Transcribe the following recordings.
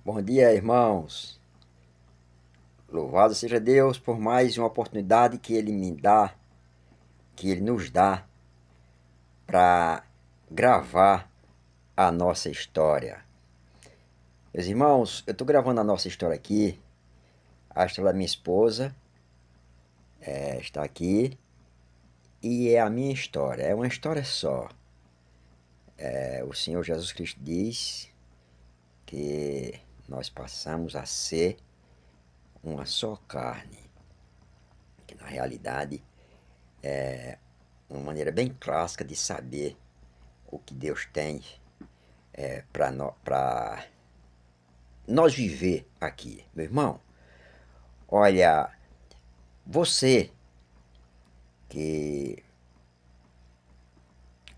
Bom dia, irmãos. Louvado seja Deus por mais uma oportunidade que Ele me dá, que Ele nos dá para gravar a nossa história. Meus irmãos, eu estou gravando a nossa história aqui. A história da minha esposa está aqui e é a minha história. É uma história só. O Senhor Jesus Cristo diz que nós passamos a ser uma só carne. Que na realidade uma maneira bem clássica de saber o que Deus tem para nós viver aqui. Meu irmão, olha, você que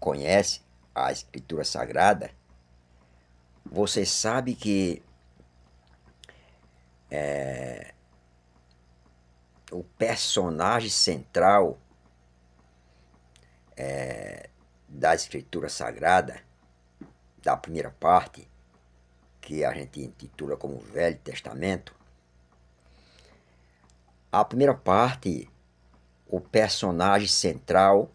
conhece a Escritura Sagrada, você sabe que o personagem central da Escritura Sagrada, da primeira parte, que a gente intitula como Velho Testamento, a primeira parte, o personagem central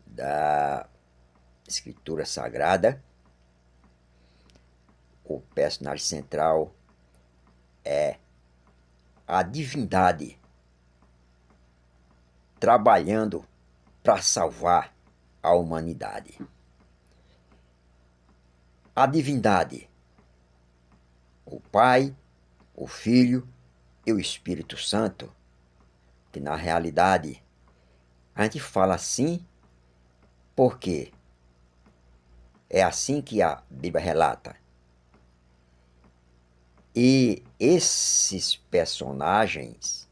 da Escritura Sagrada, o personagem central é a divindade trabalhando para salvar a humanidade. A divindade, o Pai, o Filho e o Espírito Santo, que na realidade a gente fala assim porque é assim que a Bíblia relata. E esses personagens,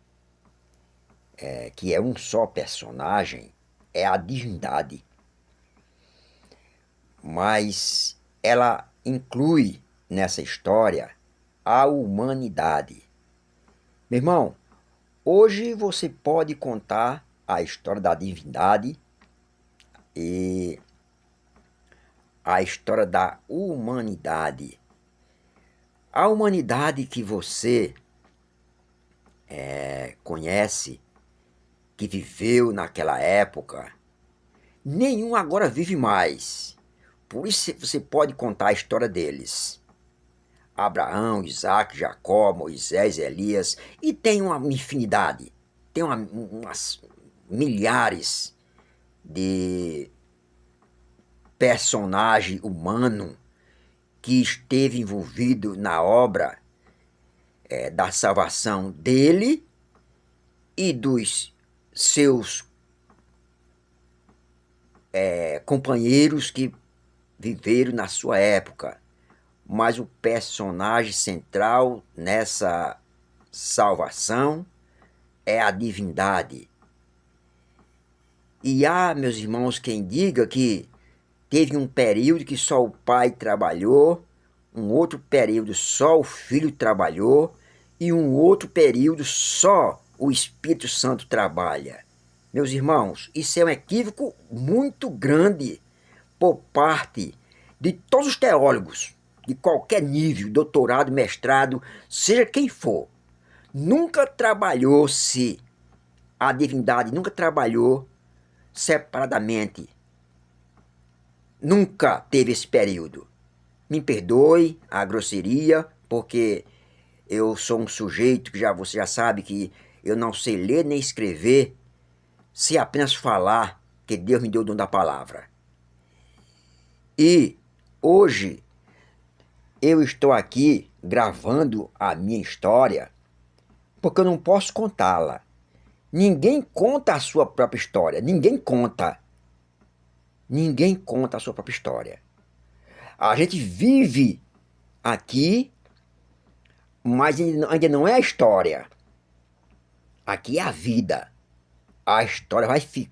que é um só personagem, é a divindade. Mas ela inclui nessa história a humanidade. Meu irmão, hoje você pode contar a história da divindade e a história da humanidade. A humanidade que você conhece, que viveu naquela época, nenhum agora vive mais. Por isso você pode contar a história deles. Abraão, Isaac, Jacó, Moisés, Elias, e tem uma infinidade, tem umas milhares de personagem humano que esteve envolvido na obra da salvação dele e dos seus companheiros que viveram na sua época. Mas o personagem central nessa salvação é a divindade. E há, meus irmãos, quem diga que teve um período que só o pai trabalhou, um outro período só o filho trabalhou e um outro período só o Espírito Santo trabalha. Meus irmãos, isso é um equívoco muito grande por parte de todos os teólogos, de qualquer nível, doutorado, mestrado, seja quem for. Nunca trabalhou-se, a divindade nunca trabalhou separadamente. Nunca teve esse período. Me perdoe a grosseria, porque eu sou um sujeito que você já sabe que eu não sei ler nem escrever, sei apenas falar, que Deus me deu o dom da palavra. E hoje eu estou aqui gravando a minha história porque eu não posso contá-la. Ninguém conta a sua própria história. Ninguém conta. Ninguém conta a sua própria história. A gente vive aqui, mas ainda não é a história. Aqui é a vida. A história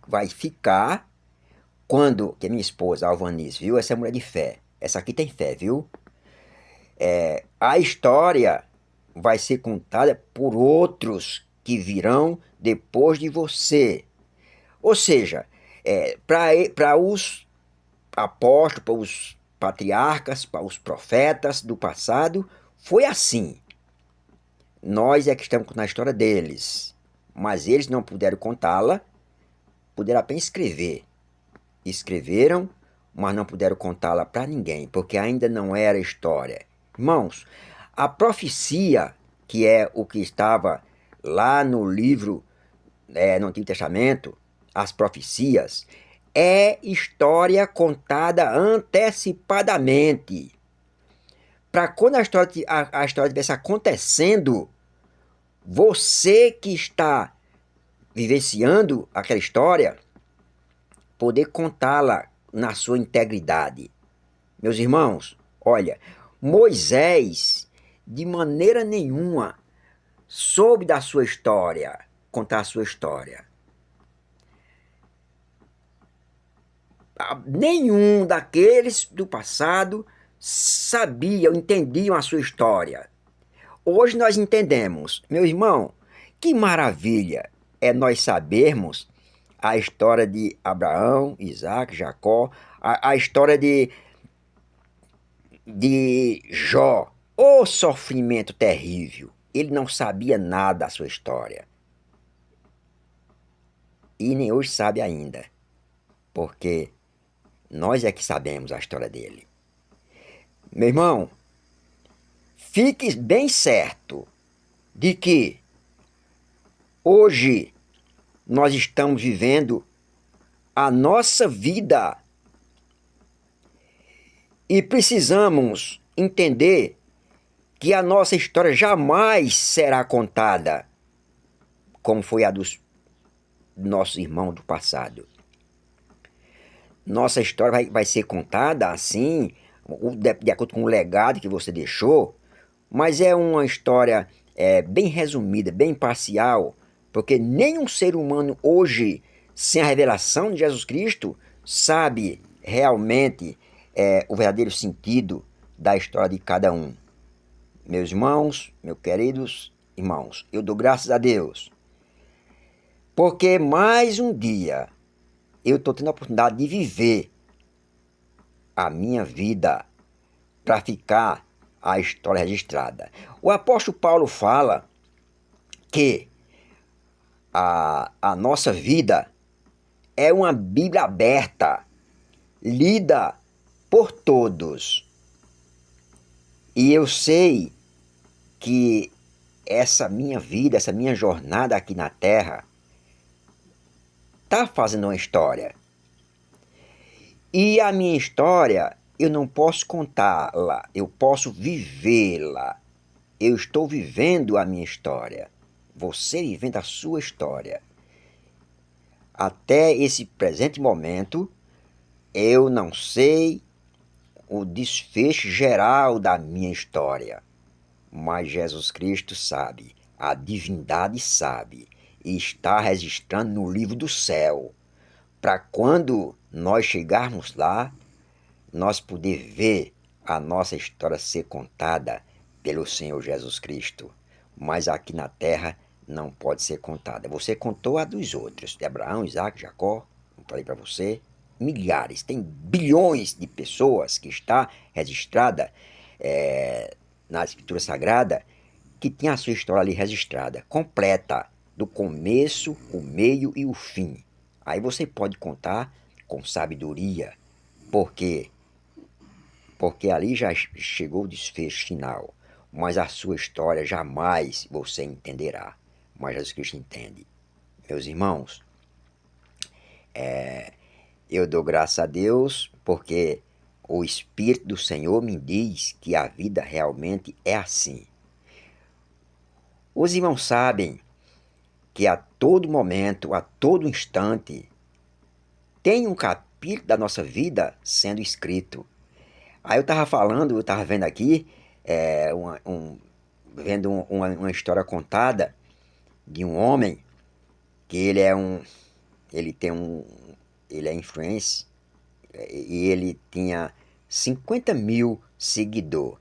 vai ficar quando, que a minha esposa, a Alvanice, viu? Essa é mulher de fé. Essa aqui tem fé, viu? A história vai ser contada por outros que virão depois de você. Ou seja, para os apóstolos, patriarcas, para os profetas do passado, foi assim. Nós é que estamos contando a história deles, mas eles não puderam contá-la, puderam apenas escrever. Escreveram, mas não puderam contá-la para ninguém, porque ainda não era história. Irmãos, a profecia, que é o que estava lá no livro, no Antigo Testamento, as profecias, é história contada antecipadamente. Para quando a história estivesse acontecendo, você que está vivenciando aquela história, poder contá-la na sua integridade. Meus irmãos, olha, Moisés, de maneira nenhuma, soube da sua história, contar a sua história. Nenhum daqueles do passado sabiam, entendiam a sua história. Hoje nós entendemos. Meu irmão, que maravilha é nós sabermos a história de Abraão, Isaac, Jacó, a história de Jó. O sofrimento terrível. Ele não sabia nada da sua história. E nem hoje sabe ainda. Porque nós é que sabemos a história dele. Meu irmão, fique bem certo de que hoje nós estamos vivendo a nossa vida e precisamos entender que a nossa história jamais será contada como foi a dos nossos irmãos do passado. Nossa história vai ser contada assim, de acordo com o legado que você deixou, mas é uma história bem resumida, bem parcial, porque nenhum ser humano hoje, sem a revelação de Jesus Cristo, sabe realmente o verdadeiro sentido da história de cada um. Meus irmãos, meus queridos irmãos, eu dou graças a Deus, porque mais um dia eu estou tendo a oportunidade de viver a minha vida para ficar a história registrada. O apóstolo Paulo fala que a nossa vida é uma Bíblia aberta, lida por todos. E eu sei que essa minha vida, essa minha jornada aqui na Terra, está fazendo uma história. E a minha história, eu não posso contá-la, eu posso vivê-la. Eu estou vivendo a minha história. Você vivendo a sua história. Até esse presente momento, eu não sei o desfecho geral da minha história. Mas Jesus Cristo sabe, a divindade sabe, e está registrando no livro do céu. Para quando nós chegarmos lá, nós poder ver a nossa história ser contada pelo Senhor Jesus Cristo. Mas aqui na terra não pode ser contada. Você contou a dos outros, de Abraão, Isaac, Jacó, eu falei para você, milhares, tem bilhões de pessoas que está registrada na Escritura Sagrada, que tem a sua história ali registrada, completa, do começo, o meio e o fim. Aí você pode contar com sabedoria, porque ali já chegou o desfecho final, mas a sua história jamais você entenderá, mas Jesus Cristo entende. Meus irmãos, eu dou graças a Deus porque o Espírito do Senhor me diz que a vida realmente é assim. Os irmãos sabem que a todo momento, a todo instante, tem um capítulo da nossa vida sendo escrito. Aí eu estava vendo aqui, vendo uma história contada de um homem que ele é influencer e ele tinha 50 mil seguidores.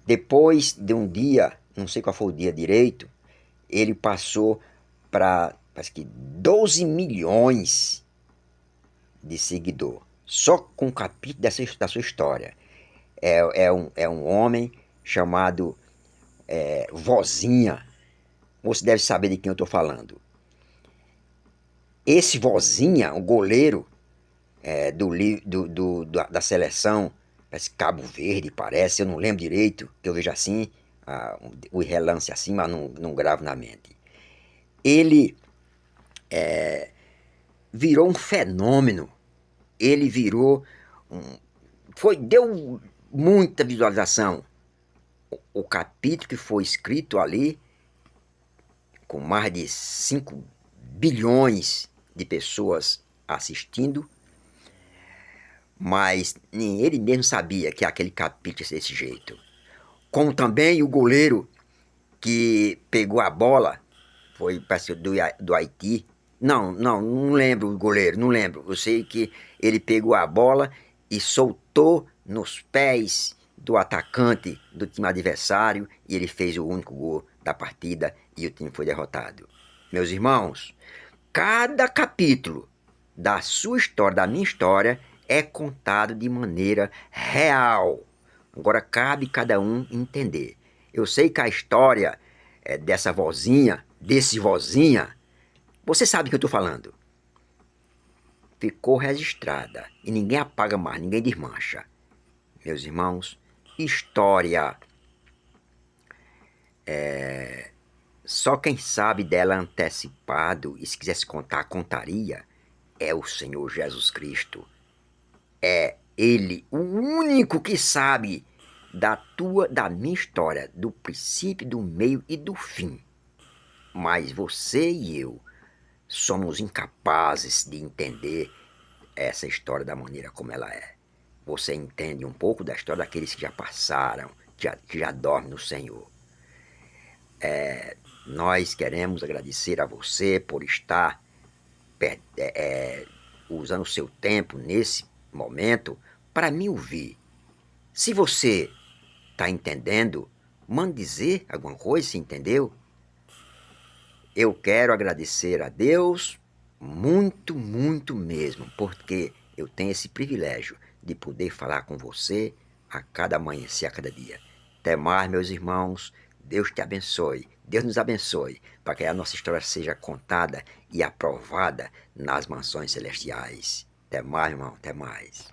Depois de um dia, não sei qual foi o dia direito, ele passou para, parece que 12 milhões de seguidor. só com um capítulo da sua história. É um homem chamado Vozinha. Você deve saber de quem eu estou falando. Esse Vozinha, o goleiro da seleção, parece Cabo Verde, parece, eu não lembro direito, que eu vejo assim, o relance assim, mas não gravo na mente. Ele virou um fenômeno. Ele virou deu muita visualização. O capítulo que foi escrito ali, com mais de 5 bilhões de pessoas assistindo, mas nem ele mesmo sabia que aquele capítulo ia ser desse jeito. Como também o goleiro que pegou a bola, foi parece do Haiti. Não lembro o goleiro, não lembro. Eu sei que ele pegou a bola e soltou nos pés do atacante do time adversário e ele fez o único gol da partida e o time foi derrotado. Meus irmãos, cada capítulo da sua história, da minha história, é contado de maneira real. Agora cabe cada um entender. Eu sei que a história dessa vozinha, desse vozinha, você sabe o que eu estou falando. Ficou registrada e ninguém apaga mais, ninguém desmancha. Meus irmãos, história, só quem sabe dela antecipado e se quisesse contar, contaria, é o Senhor Jesus Cristo. É Ele, o único que sabe da minha história, do princípio, do meio e do fim. Mas você e eu somos incapazes de entender essa história da maneira como ela é. Você entende um pouco da história daqueles que já passaram, que já dormem no Senhor. Nós queremos agradecer a você por estar usando o seu tempo nesse momento para me ouvir. Se você está entendendo, mande dizer alguma coisa, se entendeu? Eu quero agradecer a Deus muito, muito mesmo, porque eu tenho esse privilégio de poder falar com você a cada amanhecer, a cada dia. Até mais, meus irmãos. Deus te abençoe. Deus nos abençoe para que a nossa história seja contada e aprovada nas mansões celestiais. Até mais, irmão. Até mais.